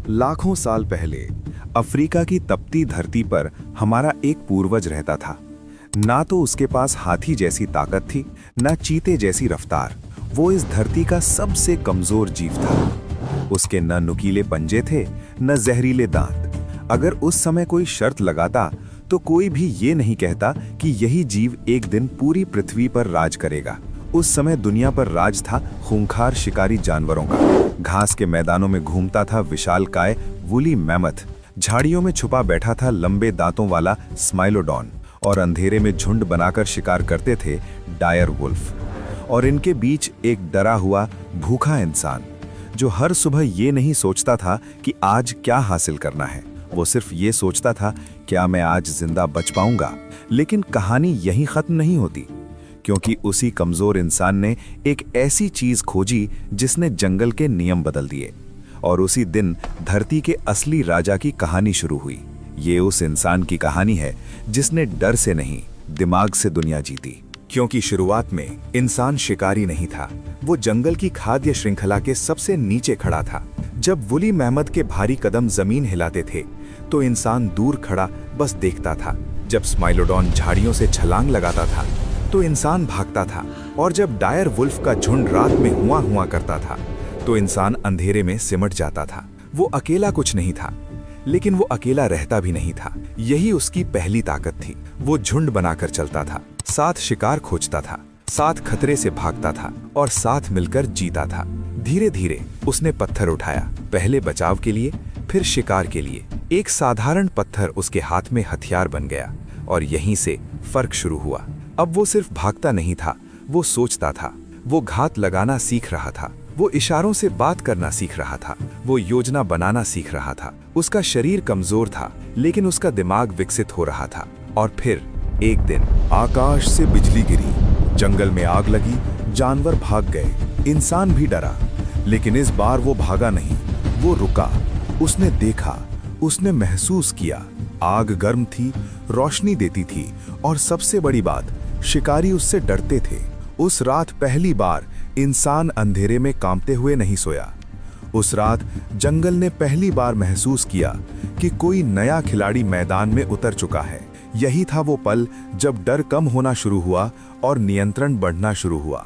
लाखों साल पहले अफ्रीका की तपती धरती पर हमारा एक पूर्वज रहता था। ना तो उसके पास हाथी जैसी ताकत थी, ना चीते जैसी रफ्तार। वो इस धरती का सबसे कमजोर जीव था। उसके न नुकीले पंजे थे, न जहरीले दांत। अगर उस समय कोई शर्त लगाता तो कोई भी ये नहीं कहता कि यही जीव एक दिन पूरी पृथ्वी पर राज करेगा। उस समय दुनिया पर राज था खूंखार शिकारी जानवरों का। घास के मैदानों में घूमता था विशालकाय वूली मैमथ, झाड़ियों में छुपा बैठा था लंबे दांतों वाला स्माइलोडॉन, और अंधेरे में झुंड बनाकर शिकार करते थे डायर वुल्फ। और इनके बीच एक डरा हुआ भूखा इंसान, जो हर सुबह ये नहीं सोचता था कि आज क्या हासिल करना है। वो सिर्फ ये सोचता था, क्या मैं आज जिंदा बच पाऊंगा। लेकिन कहानी यहीं खत्म नहीं होती, क्योंकि उसी कमजोर इंसान ने एक ऐसी चीज खोजी जिसने जंगल के नियम बदल दिए। और उसी दिन धरती के असली राजा की कहानी शुरू हुई। ये उस इंसान की कहानी है जिसने डर से नहीं, दिमाग से दुनिया जीती। क्योंकि शुरुआत में इंसान शिकारी नहीं था, वो जंगल की खाद्य श्रृंखला के सबसे नीचे खड़ा था। जब वूली मैमथ के भारी कदम जमीन हिलाते थे तो इंसान दूर खड़ा बस देखता था। जब स्माइलोडॉन झाड़ियों से छलांग लगाता था तो इंसान भागता था। और जब डायर वुल्फ का झुंड रात में हुआ हुआ करता था तो इंसान अंधेरे में सिमट जाता था। वो अकेला कुछ नहीं था, लेकिन वो अकेला रहता भी नहीं था। यही उसकी पहली ताकत थी। वो झुंड बनाकर चलता था, साथ शिकार खोजता था, साथ खतरे से भागता था और साथ मिलकर जीता था। धीरे धीरे उसने पत्थर उठाया, पहले बचाव के लिए, फिर शिकार के लिए। एक साधारण पत्थर उसके हाथ में हथियार बन गया और यहीं से फर्क शुरू हुआ। अब वो सिर्फ भागता नहीं था, वो सोचता था। वो घात लगाना सीख रहा था, वो इशारों से बात करना सीख रहा था, वो योजना बनाना सीख रहा था। उसका शरीर कमजोर था, लेकिन उसका दिमाग विकसित हो रहा था। और फिर एक दिन आकाश से बिजली गिरी, जंगल में आग लगी, जानवर भाग गए, इंसान भी डरा। लेकिन इस बार वो भागा नहीं, वो रुका। उसने देखा, उसने महसूस किया। आग गर्म थी, रोशनी देती थी, और सबसे बड़ी बात, शिकारी उससे डरते थे। उस रात पहली बार इंसान अंधेरे में कांपते हुए नहीं सोया। उस रात जंगल ने पहली बार महसूस किया कि कोई नया खिलाड़ी मैदान में उतर चुका है। यही था वो पल जब डर कम होना शुरू हुआ और नियंत्रण बढ़ना शुरू हुआ।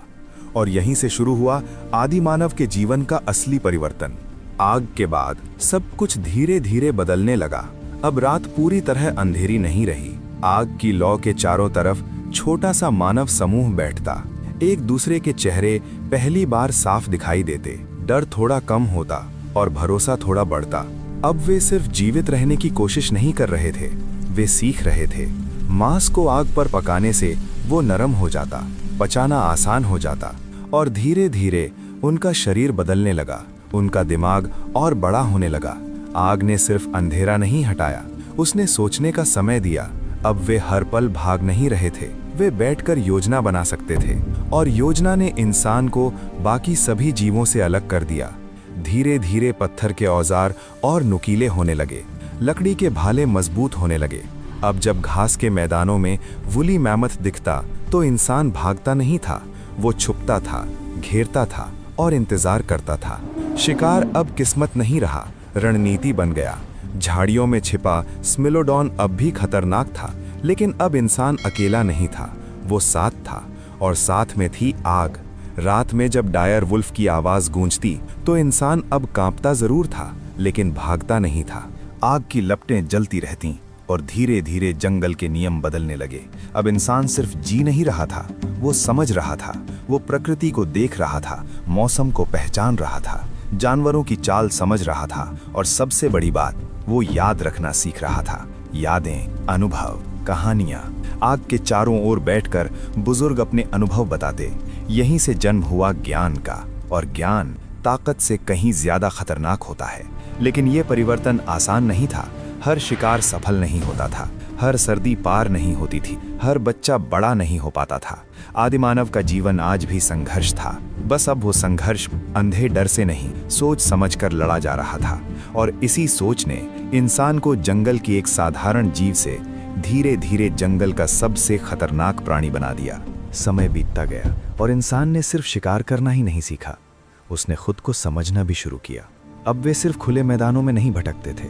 और यहीं से शुरू हुआ आदि मानव के जीवन का असली परिवर्तन। आग के बाद सब कुछ धीरे धीरे बदलने लगा। अब रात पूरी तरह अंधेरी नहीं रही। आग की लौ के चारों तरफ छोटा सा मानव समूह बैठता। एक दूसरे के चेहरे पहली बार साफ दिखाई देते। डर थोड़ा कम होता और भरोसा थोड़ा बढ़ता। अब वे सिर्फ जीवित रहने की कोशिश नहीं कर रहे थे, वे सीख रहे थे। मांस को आग पर पकाने से वो नरम हो जाता, पचाना आसान हो जाता। और धीरे धीरे उनका शरीर बदलने लगा, उनका दिमाग और बड़ा होने लगा। आग ने सिर्फ अंधेरा नहीं हटाया, उसने सोचने का समय दिया। अब वे हर पल भाग नहीं रहे थे, वे बैठकर योजना बना सकते थे। और योजना ने इंसान को बाकी सभी जीवों से अलग कर दिया। धीरे धीरे पत्थर के औजार और नुकीले होने लगे, लकड़ी के भाले मजबूत होने लगे। अब जब घास के मैदानों में वूली मैमथ दिखता तो इंसान भागता नहीं था, वो छुपता था, घेरता था और इंतजार करता था। शिकार अब किस्मत नहीं रहा, रणनीति बन गया। झाड़ियों में छिपा स्मिलोडॉन अब भी खतरनाक था, लेकिन अब इंसान अकेला नहीं था, वो साथ था। और साथ में थी आग। रात में जब डायर वुल्फ की आवाज गूंजती तो इंसान अब कांपता जरूर था, लेकिन भागता नहीं था। आग की लपटें जलती रहतीं और धीरे धीरे जंगल के नियम बदलने लगे। अब इंसान सिर्फ जी नहीं रहा था, वो समझ रहा था। वो प्रकृति को देख रहा था, मौसम को पहचान रहा था, जानवरों की चाल समझ रहा था, और सबसे बड़ी बात, वो याद रखना सीख रहा था। यादें, अनुभव, कहानियां। आग के चारों ओर बैठकर बुजुर्ग अपने अनुभव बताते। यहीं से जन्म हुआ ज्ञान का, और ज्ञान ताकत से कहीं ज्यादा खतरनाक होता है। लेकिन यह परिवर्तन आसान नहीं था। हर शिकार सफल नहीं होता था, हर सर्दी पार नहीं होती थी, हर बच्चा बड़ा नहीं हो पाता था। आदिमानव का जीवन आज भी संघर्ष था, बस अब वो संघर्ष अंधे डर से नहीं, सोच समझकर लड़ा जा रहा था। और इसी सोच ने इंसान को जंगल की एक साधारण जीव से धीरे धीरे जंगल का सबसे खतरनाक प्राणी बना दिया। समय बीतता गया और इंसान ने सिर्फ शिकार करना ही नहीं सीखा, उसने खुद को समझना भी शुरू किया। अब वे सिर्फ खुले मैदानों में नहीं भटकते थे,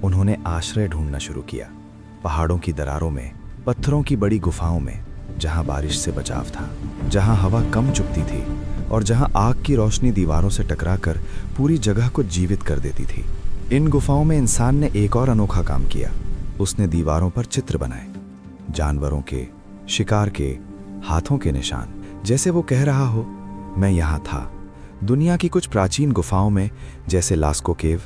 उन्होंने आश्रय ढूंढना शुरू किया। पहाड़ों की दरारों में, पत्थरों की बड़ी गुफाओं में, जहां बारिश से बचाव था, जहां हवा कम चुभती थी और जहां आग की रोशनी दीवारों से टकराकर पूरी जगह को जीवित कर देती थी। इन गुफाओं में इंसान ने एक और अनोखा काम किया। उसने दीवारों पर चित्र बनाए, जानवरों के, शिकार के, हाथों के निशान, जैसे वो कह रहा हो, मैं यहाँ था। दुनिया की कुछ प्राचीन गुफाओं में, जैसे लास्को केव,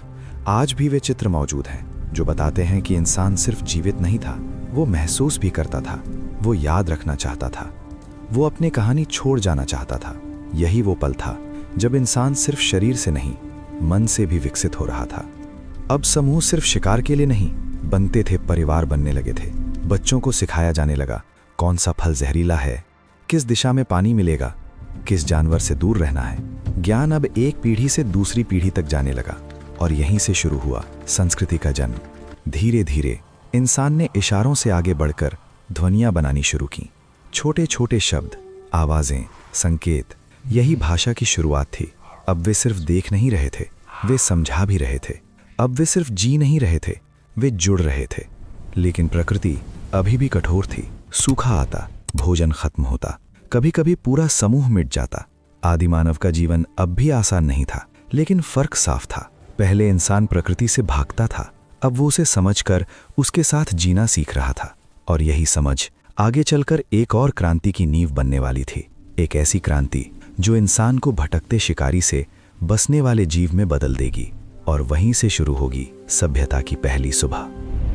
आज भी वे चित्र मौजूद हैं जो बताते हैं कि इंसान सिर्फ जीवित नहीं था, वो महसूस भी करता था, वो याद रखना चाहता था, वो अपनी कहानी छोड़ जाना चाहता था। यही वो पल था जब इंसान सिर्फ शरीर से नहीं, मन से भी विकसित हो रहा था। अब समूह सिर्फ शिकार के लिए नहीं बनते थे, परिवार बनने लगे थे। बच्चों को सिखाया जाने लगा कौन सा फल जहरीला है, किस दिशा में पानी मिलेगा, किस जानवर से दूर रहना है। ज्ञान अब एक पीढ़ी से दूसरी पीढ़ी तक जाने लगा और यहीं से शुरू हुआ संस्कृति का जन्म। धीरे धीरे इंसान ने इशारों से आगे बढ़कर ध्वनियां बनानी शुरू की। छोटे छोटे शब्द, आवाजें, संकेत, यही भाषा की शुरुआत थी। अब वे सिर्फ देख नहीं रहे थे, वे समझा भी रहे थे। अब वे सिर्फ जी नहीं रहे थे, वे जुड़ रहे थे। लेकिन प्रकृति अभी भी कठोर थी। सूखा आता, भोजन खत्म होता, कभी कभी पूरा समूह मिट जाता। आदिमानव का जीवन अब भी आसान नहीं था, लेकिन फर्क साफ था। पहले इंसान प्रकृति से भागता था, अब वो उसे समझकर उसके साथ जीना सीख रहा था। और यही समझ आगे चलकर एक और क्रांति की नींव बनने वाली थी। एक ऐसी क्रांति जो इंसान को भटकते शिकारी से बसने वाले जीव में बदल देगी। और वहीं से शुरू होगी सभ्यता की पहली सुबह।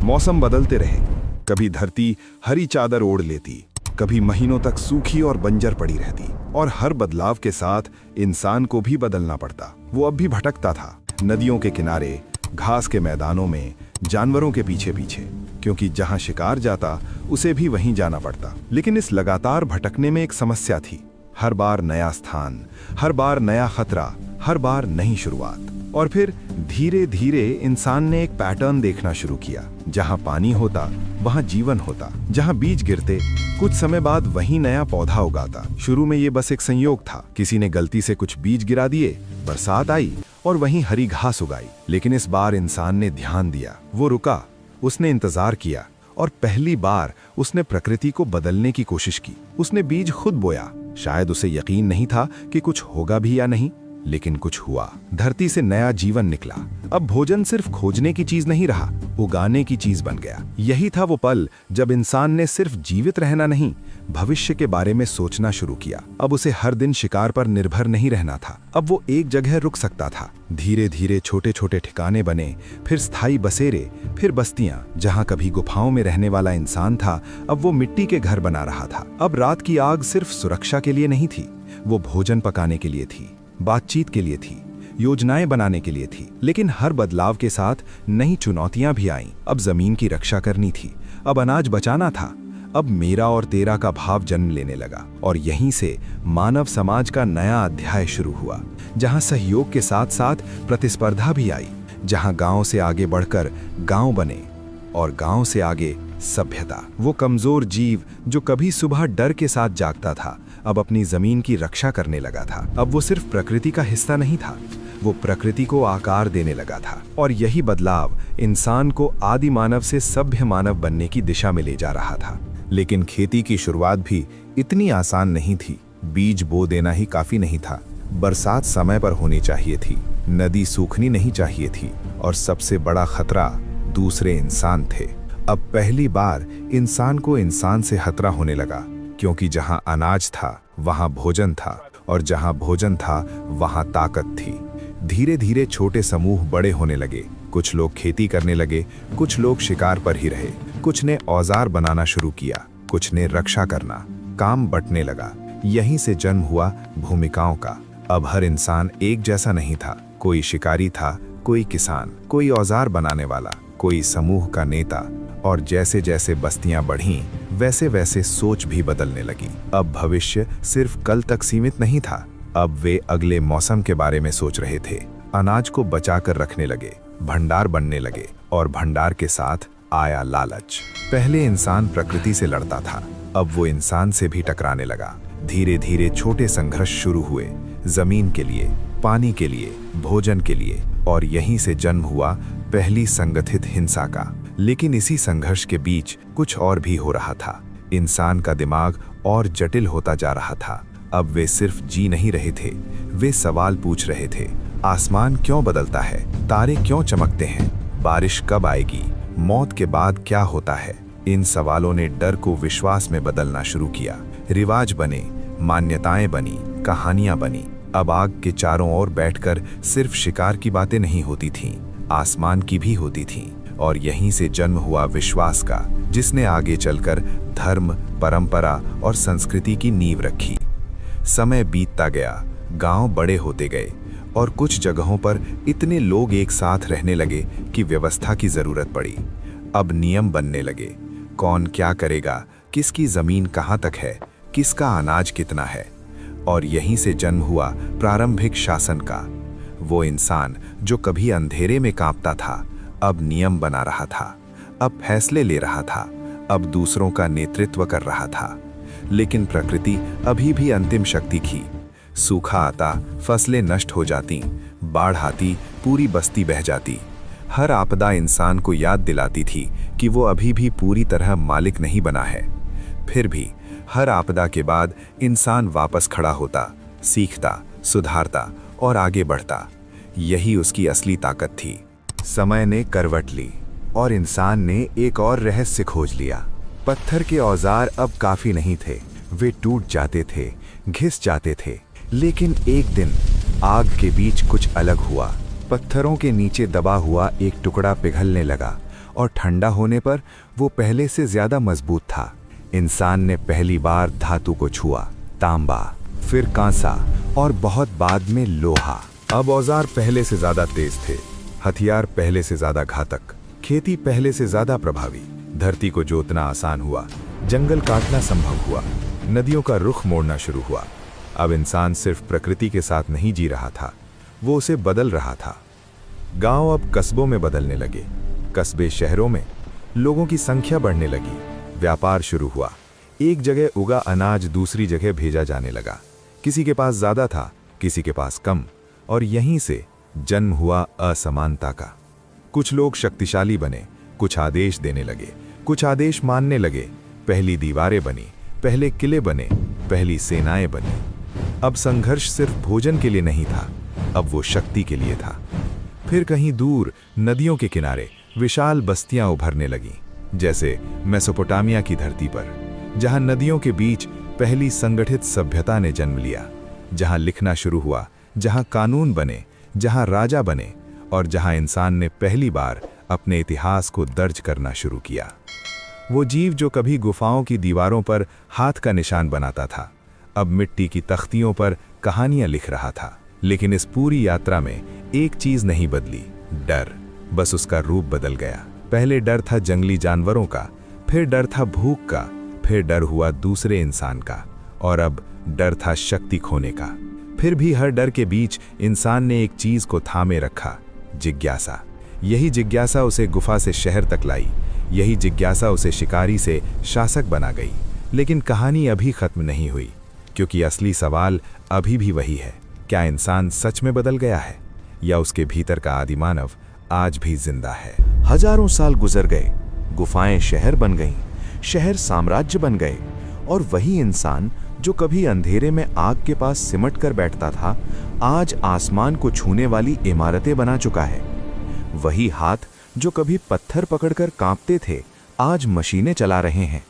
मौसम बदलते रहे, कभी धरती हरी चादर ओढ़ लेती, कभी महीनों तक सूखी और बंजर पड़ी रहती। और हर बदलाव के साथ इंसान को भी बदलना पड़ता। वो अब भी भटकता था, नदियों के किनारे, घास के मैदानों में, जानवरों के पीछे पीछे, क्योंकि जहां शिकार जाता उसे भी वहीं जाना पड़ता। लेकिन इस लगातार भटकने में एक समस्या थी। हर बार नया स्थान, हर बार नया खतरा, हर बार नई शुरुआत। और फिर धीरे धीरे इंसान ने एक पैटर्न देखना शुरू किया। जहां पानी होता वहां जीवन होता, जहां बीज गिरते कुछ समय बाद वहीं नया पौधा उगाता। शुरू में ये बस एक संयोग था, किसी ने गलती से कुछ बीज गिरा दिए, बरसात आई और वहीं हरी घास उगाई। लेकिन इस बार इंसान ने ध्यान दिया, वो रुका, उसने इंतजार किया और पहली बार उसने प्रकृति को बदलने की कोशिश की। उसने बीज खुद बोया। शायद उसे यकीन नहीं था कि कुछ होगा भी या नहीं, लेकिन कुछ हुआ। धरती से नया जीवन निकला। अब भोजन सिर्फ खोजने की चीज नहीं रहा, उगाने की चीज बन गया। यही था वो पल जब इंसान ने सिर्फ जीवित रहना नहीं, भविष्य के बारे में सोचना शुरू किया। अब उसे हर दिन शिकार पर निर्भर नहीं रहना था। अब वो एक जगह रुक सकता था। धीरे धीरे छोटे छोटे ठिकाने बने, फिर स्थायी बसेरे, फिर बस्तियां। जहां कभी गुफाओं में रहने वाला इंसान था, अब वो मिट्टी के घर बना रहा था। अब रात की आग सिर्फ सुरक्षा के लिए नहीं थी, वो भोजन पकाने के लिए थी, बातचीत के लिए थी, योजनाएं बनाने के लिए थी। लेकिन हर बदलाव के साथ नई चुनौतियां भी आईं। अब जमीन की रक्षा करनी थी, अब अनाज बचाना था, अब मेरा और तेरा का भाव जन्म लेने लगा। और यहीं से मानव समाज का नया अध्याय शुरू हुआ, जहां सहयोग के साथ साथ प्रतिस्पर्धा भी आई, जहां गांव से आगे बढ़कर गांव बने और गांव से आगे सभ्यता। वो कमजोर जीव जो कभी सुबह डर के साथ जागता था, अब अपनी जमीन की रक्षा करने लगा था। अब वो सिर्फ प्रकृति का हिस्सा नहीं था, वो प्रकृति को आकार देने लगा था। और यही बदलाव इंसान को आदि मानव से सभ्य मानव बनने की दिशा में ले जा रहा था। लेकिन खेती की शुरुआत भी इतनी आसान नहीं थी। बीज बो देना ही काफी नहीं था, बरसात समय पर होनी चाहिए थी, नदी सूखनी नहीं चाहिए थी, और सबसे बड़ा खतरा दूसरे इंसान थे। अब पहली बार इंसान को इंसान से खतरा होने लगा, क्योंकि जहां अनाज था वहां भोजन था, और जहां भोजन था वहां ताकत थी। धीरे धीरे छोटे समूह बड़े होने लगे। कुछ लोग खेती करने लगे, कुछ लोग शिकार पर ही रहे, कुछ ने औजार बनाना शुरू किया, कुछ ने रक्षा करना। काम बंटने लगा। यहीं से जन्म हुआ भूमिकाओं का। अब हर इंसान एक जैसा नहीं था। कोई शिकारी था, कोई किसान, कोई औजार बनाने वाला, कोई समूह का नेता। और जैसे जैसे बस्तियां बढ़ीं, वैसे वैसे सोच भी बदलने लगी। अब भविष्य सिर्फ कल तक सीमित नहीं था, अब वे अगले मौसम के बारे में सोच रहे थे। अनाज को बचाकर रखने लगे, भंडार बनने लगे, और भंडार के साथ आया लालच। पहले इंसान प्रकृति से लड़ता था, अब वो इंसान से भी टकराने लगा। धीरे धीरे छोटे संघर्ष शुरू हुए, जमीन के लिए, पानी के लिए, भोजन के लिए। और यहीं से जन्म हुआ पहली संगठित हिंसा का। लेकिन इसी संघर्ष के बीच कुछ और भी हो रहा था। इंसान का दिमाग और जटिल होता जा रहा था। अब वे सिर्फ जी नहीं रहे थे, वे सवाल पूछ रहे थे। आसमान क्यों बदलता है? तारे क्यों चमकते हैं? बारिश कब आएगी? मौत के बाद क्या होता है? इन सवालों ने डर को विश्वास में बदलना शुरू किया। रिवाज बने, मान्यताएं बनी, कहानियां बनी। अब आग के चारों ओर बैठकर सिर्फ शिकार की बातें नहीं होती थीं, आसमान की भी होती थीं। और यहीं से जन्म हुआ विश्वास का, जिसने आगे चलकर धर्म, परंपरा और संस्कृति की नींव रखी। समय बीतता गया, गांव बड़े होते गए और कुछ जगहों पर इतने लोग एक साथ रहने लगे कि व्यवस्था की जरूरत पड़ी। अब नियम बनने लगे, कौन क्या करेगा, किसकी जमीन कहाँ तक है, किसका अनाज कितना है। और यहीं से जन्म हुआ प्रारंभिक शासन का। वो इंसान जो कभी अंधेरे में कांपता था, अब नियम बना रहा था, अब फैसले ले रहा था, अब दूसरों का नेतृत्व कर रहा था। लेकिन प्रकृति अभी भी अंतिम शक्ति थी। सूखा आता, फसलें नष्ट हो जाती, बाढ़ आती, पूरी बस्ती बह जाती। हर आपदा इंसान को याद दिलाती थी कि वो अभी भी पूरी तरह मालिक नहीं बना है। फिर भी हर आपदा के बाद इंसान वापस खड़ा होता, सीखता, सुधारता और आगे बढ़ता। यही उसकी असली ताकत थी। समय ने करवट ली और इंसान ने एक और रहस्य खोज लिया। पत्थर के औजार अब काफी नहीं थे, वे टूट जाते थे, घिस जाते थे। लेकिन एक दिन आग के बीच कुछ अलग हुआ। पत्थरों के नीचे दबा हुआ एक टुकड़ा पिघलने लगा और ठंडा होने पर वो पहले से ज्यादा मजबूत था। इंसान ने पहली बार धातु को छुआ, तांबा, फिर कांसा और बहुत बाद में लोहा। अब औजार पहले से ज्यादा तेज थे, हथियार पहले से ज्यादा घातक, खेती पहले से ज्यादा प्रभावी। धरती को जोतना आसान हुआ, जंगल काटना संभव हुआ, नदियों का रुख मोड़ना शुरू हुआ। अब इंसान सिर्फ प्रकृति के साथ नहीं जी रहा था, वो उसे बदल रहा था। गांव अब कस्बों में बदलने लगे, कस्बे शहरों में, लोगों की संख्या बढ़ने लगी, व्यापार शुरू हुआ। एक जगह उगा अनाज दूसरी जगह भेजा जाने लगा। किसी के पास ज्यादा था, किसी के पास कम, और यहीं से जन्म हुआ असमानता का। कुछ लोग शक्तिशाली बने, कुछ आदेश देने लगे, कुछ आदेश मानने लगे। पहली दीवारें बनी, पहले किले बने, पहली सेनाएं बनी। अब संघर्ष सिर्फ भोजन के लिए नहीं था, अब वो शक्ति के लिए था। फिर कहीं दूर नदियों के किनारे विशाल बस्तियां उभरने लगीं, जैसे मेसोपोटामिया की धरती पर, जहां नदियों के बीच पहली संगठित सभ्यता ने जन्म लिया, जहां लिखना शुरू हुआ, जहां कानून बने, जहां राजा बने और जहां इंसान ने पहली बार अपने इतिहास को दर्ज करना शुरू किया। वो जीव जो कभी गुफाओं की दीवारों पर हाथ का निशान बनाता था, अब मिट्टी की तख्तियों पर कहानियां लिख रहा था। लेकिन इस पूरी यात्रा में एक चीज नहीं बदली, डर। बस उसका रूप बदल गया। पहले डर था जंगली जानवरों का, फिर डर था भूख का, फिर डर हुआ दूसरे इंसान का, और अब डर था शक्ति खोने का। फिर भी हर डर के बीच इंसान ने एक चीज को थामे रखा, जिज्ञासा। यही जिज्ञासा उसे गुफा से शहर तक लाई, यही जिज्ञासा उसे शिकारी से शासक बना गई। लेकिन कहानी अभी खत्म नहीं हुई, क्योंकि असली सवाल अभी भी वही है, क्या इंसान सच में बदल गया है या उसके भीतर का आदिमानव आज भी जिंदा है। हजारों साल गुजर गए, गुफाएं शहर बन गईं, शहर साम्राज्य बन गए, और वही इंसान जो कभी अंधेरे में आग के पास सिमट कर बैठता था, आज आसमान को छूने वाली इमारतें बना चुका है। वही हाथ जो कभी पत्थर पकड़कर कांपते थे, आज मशीनें चला रहे हैं।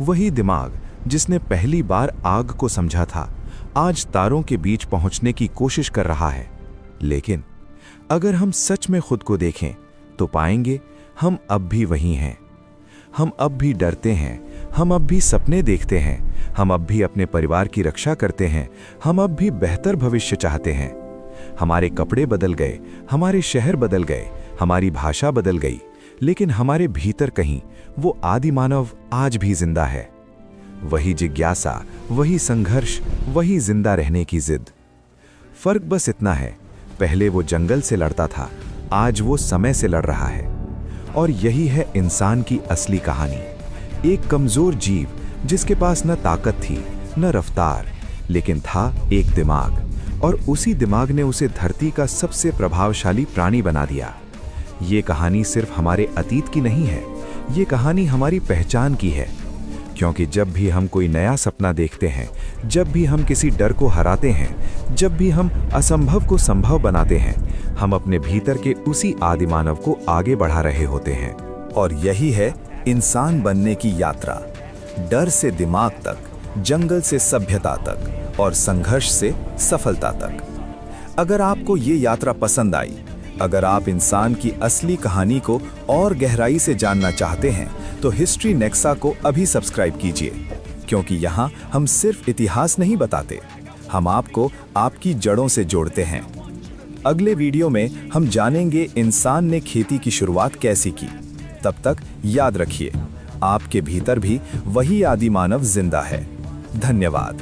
वही दिमाग जिसने पहली बार आग को समझा था, आज तारों के बीच पहुंचने की कोशिश कर रहा है। लेकिन अगर हम सच में खुद को देखें तो पाएंगे हम अब भी वही हैं। हम अब भी डरते हैं, हम अब भी सपने देखते हैं, हम अब भी अपने परिवार की रक्षा करते हैं, हम अब भी बेहतर भविष्य चाहते हैं। हमारे कपड़े बदल गए, हमारे शहर बदल गए, हमारी भाषा बदल गई, लेकिन हमारे भीतर कहीं वो आदि मानव आज भी जिंदा है। वही जिज्ञासा, वही संघर्ष, वही जिंदा रहने की जिद। फर्क बस इतना है, पहले वो जंगल से लड़ता था, आज वो समय से लड़ रहा है। और यही है इंसान की असली कहानी। एक कमजोर जीव जिसके पास न ताकत थी, न रफ्तार, लेकिन था एक दिमाग, और उसी दिमाग ने उसे धरती का सबसे प्रभावशाली प्राणी बना दिया। ये कहानी सिर्फ हमारे अतीत की नहीं है, ये कहानी हमारी पहचान की है। क्योंकि जब भी हम कोई नया सपना देखते हैं, जब भी हम किसी डर को हराते हैं, जब भी हम असंभव को संभव बनाते हैं, हम अपने भीतर के उसी आदि मानव को आगे बढ़ा रहे होते हैं। और यही है इंसान बनने की यात्रा, डर से दिमाग तक, जंगल से सभ्यता तक और संघर्ष से सफलता तक। अगर आपको ये यात्रा पसंद आई, अगर आप इंसान की असली कहानी को और गहराई से जानना चाहते हैं, तो हिस्ट्री नेक्सा को अभी सब्सक्राइब कीजिए, क्योंकि यहाँ हम सिर्फ इतिहास नहीं बताते, हम आपको आपकी जड़ों से जोड़ते हैं। अगले वीडियो में हम जानेंगे इंसान ने खेती की शुरुआत कैसे की। तब तक याद रखिए, आपके भीतर भी वही आदि मानव जिंदा है। धन्यवाद।